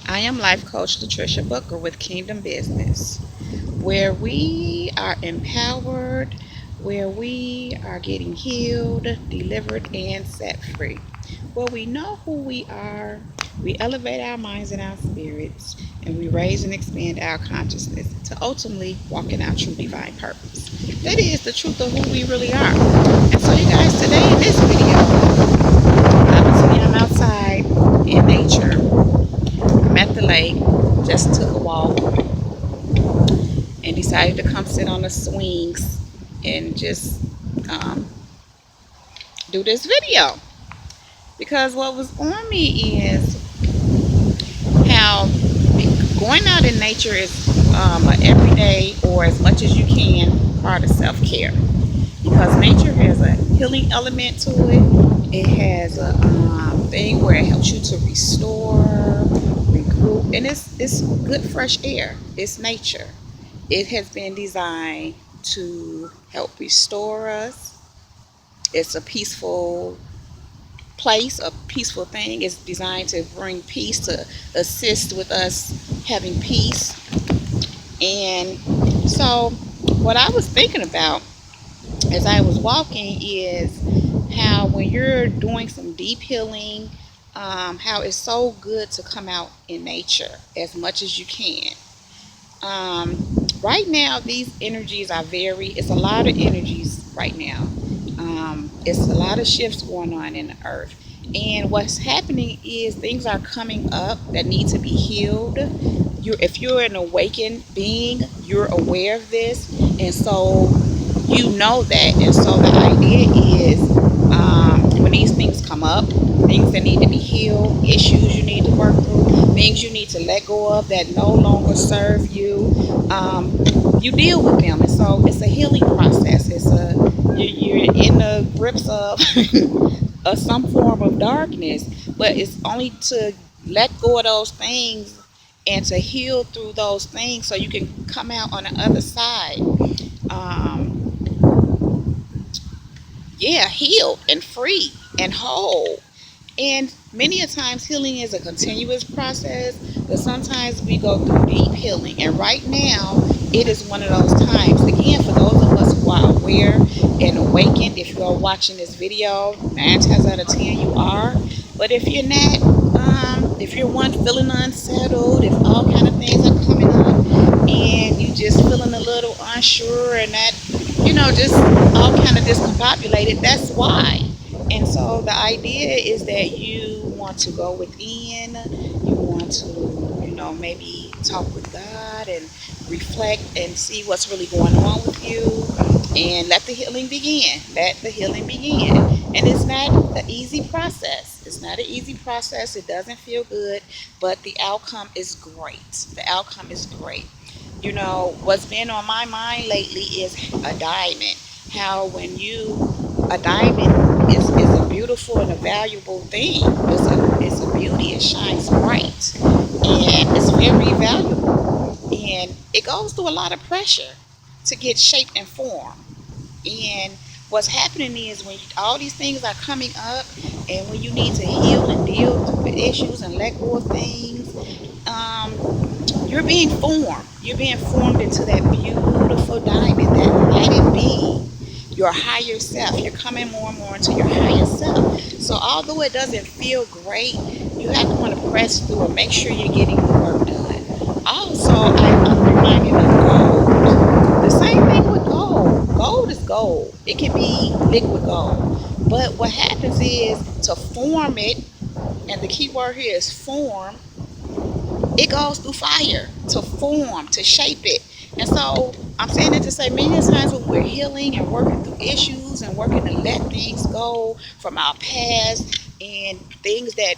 I am life coach Latricia Booker with Kingdom Business, where we are empowered, where we are getting healed, delivered, and set free. Where we know who we are, we elevate our minds and our spirits, and we raise and expand our consciousness to ultimately walk in our true divine purpose. That is the truth of who we really are. And so, you guys, today in this video, obviously I'm outside in nature. I'm at the lake, just took a walk, and decided to come sit on the swings and just um, do this video. Because what was on me is how going out in nature is an everyday or as much as you can part of self-care. Because nature has a healing element to it. It has a thing where it helps you to restore, regroup, and it's good fresh air. It's nature. It has been designed to help restore us. It's a peaceful place, a peaceful thing. It's designed to bring peace, to assist with us having peace. And so, what I was thinking about as I was walking is how when you're doing some deep healing, how it's so good to come out in nature as much as you can. Right now, these energies are it's a lot of energies right now. It's a lot of shifts going on in the earth. And what's happening is things are coming up that need to be healed. If you're an awakened being, you're aware of this. And so you know that. And so the idea is when these things come up, things that need to be healed, issues you need to work through, things you need to let go of that no longer serve you, you deal with them. And so it's a healing process. You're in the grips of, of some form of darkness, but it's only to let go of those things and to heal through those things so you can come out on the other side. Um, yeah, healed and free and whole. And many a times healing is a continuous process, but sometimes we go through deep healing. And right now, it is one of those times. Again, for those of us who are aware and awakened, if you are watching this video, 9 times out of 10 you are. But if you're not, if you're one feeling unsettled, if all kind of things are coming up, and you just feeling a little unsure and that, just all kind of discombobulated, that's why. And so the idea is that you want to go within, you want to, maybe talk with God and reflect and see what's really going on with you and let the healing begin. Let the healing begin. And it's not an easy process. It's not an easy process. It doesn't feel good, but the outcome is great. The outcome is great. What's been on my mind lately is a diamond. How a diamond is a beautiful and a valuable thing. It's a beauty. It shines bright and it's very valuable. And it goes through a lot of pressure to get shaped and formed. And what's happening is when all these things are coming up, and when you need to heal and deal with issues and let go of things, you're being formed. You're being formed into that beautiful diamond, that lighted being, your higher self. You're coming more and more into your higher self. So although it doesn't feel great, you have to want to press through and make sure you're getting the work done. Also, I'm reminded of gold. The same thing with gold. Gold is gold. It can be liquid gold. But what happens is to form it, and the key word here is form, it goes through fire to form, to shape it. And so I'm saying it to say many times when we're healing and working through issues and working to let things go from our past and things that,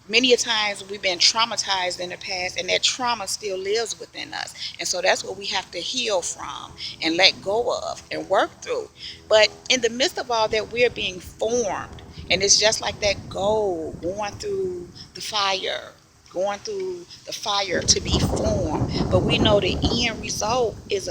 many a times we've been traumatized in the past, and that trauma still lives within us. And so that's what we have to heal from and let go of and work through. But in the midst of all that, we're being formed. And it's just like that gold the fire, going through the fire to be formed. But we know the end result is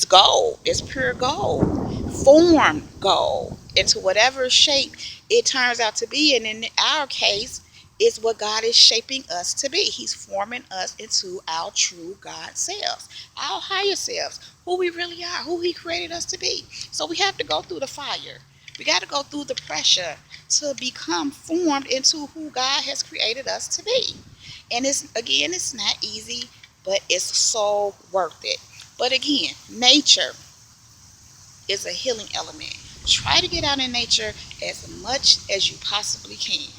gold. It's pure gold, formed gold into whatever shape it turns out to be. And in our case, is what God is shaping us to be. He's forming us into our true God selves, our higher selves, who we really are, who He created us to be. So we have to go through the fire. We got to go through the pressure to become formed into who God has created us to be. And it's not easy, but it's so worth it. But again, nature is a healing element. Try to get out in nature as much as you possibly can.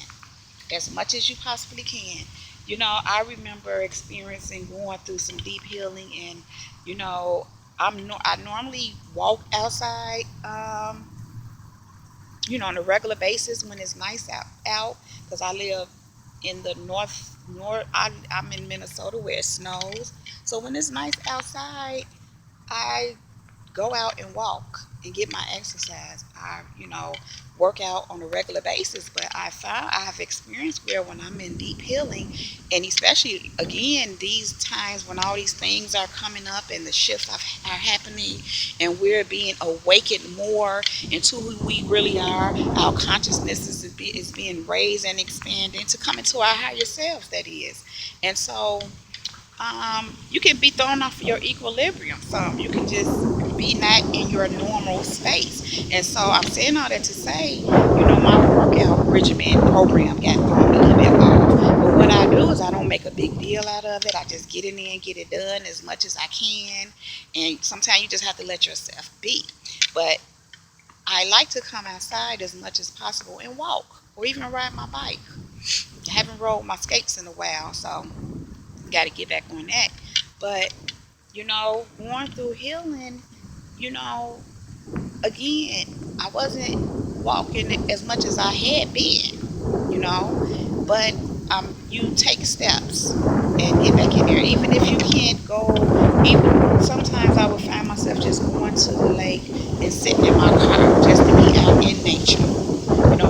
As much as you possibly can. I remember experiencing going through some deep healing, and you know, I normally walk outside, on a regular basis when it's nice out, because I live in the north. I'm in Minnesota where it snows, so when it's nice outside, I go out and walk and get my exercise. I, work out on a regular basis, but I have experienced where when I'm in deep healing, and especially again these times when all these things are coming up and the shifts are happening, and we're being awakened more into who we really are. Our consciousness is being raised and expanded to come into our higher selves. That is, and so you can be thrown off your equilibrium. You can just be not in your normal space. And so I'm saying all that to say, my workout regimen program got thrown a little bit off. But what I do is I don't make a big deal out of it. I just get in there and get it done as much as I can. And sometimes you just have to let yourself be. But I like to come outside as much as possible and walk or even ride my bike. I haven't rode my skates in a while, so got to get back on that. But going through healing, you know, again, I wasn't walking as much as I had been, but you take steps and get back in there. Even if you can't go, even sometimes I would find myself just going to the lake and sitting in my car just to be out in nature.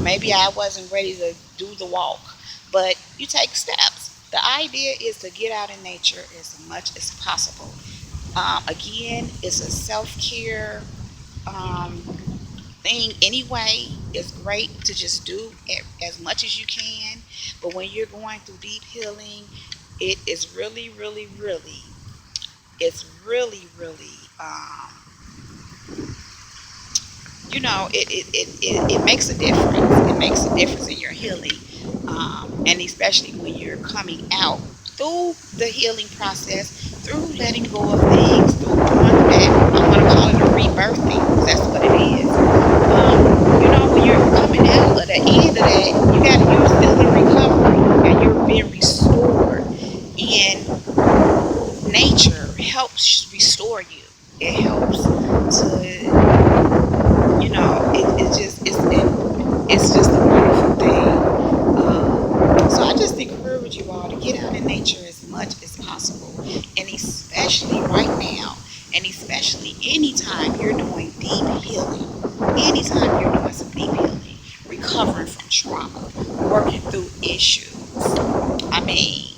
Maybe I wasn't ready to do the walk, but you take steps. The idea is to get out in nature as much as possible. Again, it's a self-care um, thing anyway. It's great to just do as much as you can, but when you're going through deep healing, it is really, really, really, it's really, really, it makes a difference. It makes a difference in your healing, and especially when you're coming out through the healing process, through letting go of things, through doing that. I'm going to call it a rebirthing, 'cause that's what it is. When you're coming out of the end of that, you're still in recovery and you're being restored. And nature helps restore you. It helps to it's just a wonderful thing. So I just encourage you all to get out in nature as much as possible, and especially right now, and especially anytime you're doing deep healing, anytime you're doing some deep healing, recovering from trauma, working through issues. I mean,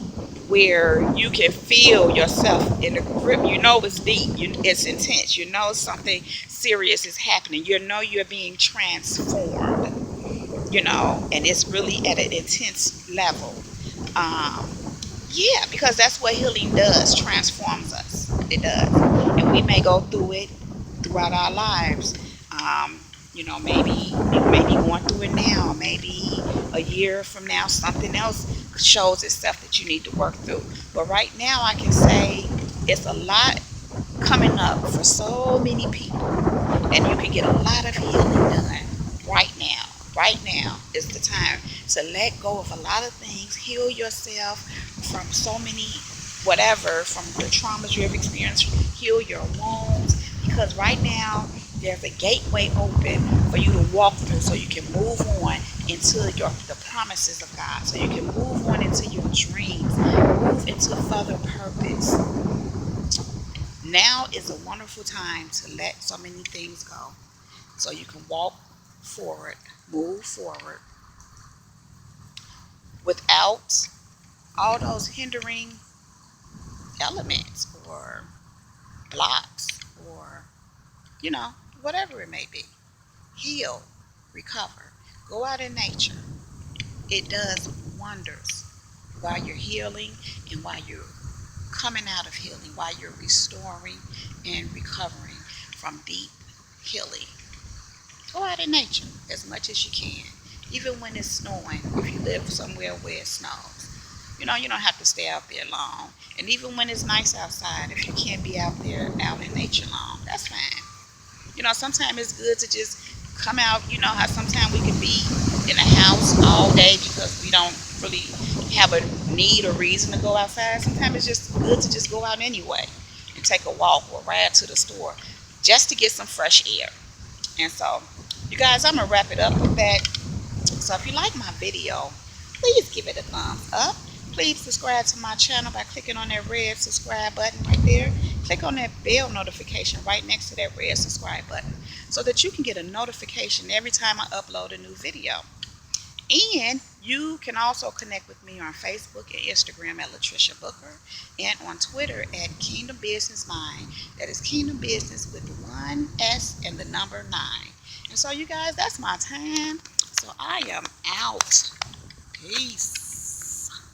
where you can feel yourself in the grip. It's deep. It's intense. Something serious is happening. You're being transformed. And it's really at an intense level. Um, yeah, because that's what healing does. Transforms us. It does, and we may go through it throughout our lives. Um, maybe you may be going through it now. Maybe a year from now, something else shows itself that you need to work through. But right now, I can say it's a lot coming up for so many people, and you can get a lot of healing done right now. Right now is the time to let go of a lot of things, heal yourself from so many, whatever, from the traumas you have experienced, heal your wounds, because right now there's a gateway open for you to walk through, so you can move on into the promises of God, so you can move on into your dreams, move into further purpose. Now is a wonderful time to let so many things go, so you can walk forward, move forward without all those hindering elements or blocks or, you know, whatever it may be. Heal, recover, go out in nature. It does wonders while you're healing and while you're coming out of healing, while you're restoring and recovering from deep healing. Go out in nature as much as you can. Even when it's snowing, if you live somewhere where it snows. You don't have to stay out there long. And even when it's nice outside, if you can't be out there, out in nature long, that's fine. Sometimes it's good to just come out. You know how sometimes we can be in a house all day because we don't really have a need or reason to go outside. Sometimes it's just good to just go out anyway and take a walk or ride to the store just to get some fresh air. And so, you guys, I'm going to wrap it up with that. So if you like my video, please give it a thumbs up. Please subscribe to my channel by clicking on that red subscribe button right there. Click on that bell notification right next to that red subscribe button so that you can get a notification every time I upload a new video. And you can also connect with me on Facebook and Instagram at Latricia Booker and on Twitter at Kingdom Business Mind. That is Kingdom Business with one S and the number 9. And so, you guys, that's my time. So I am out. Peace.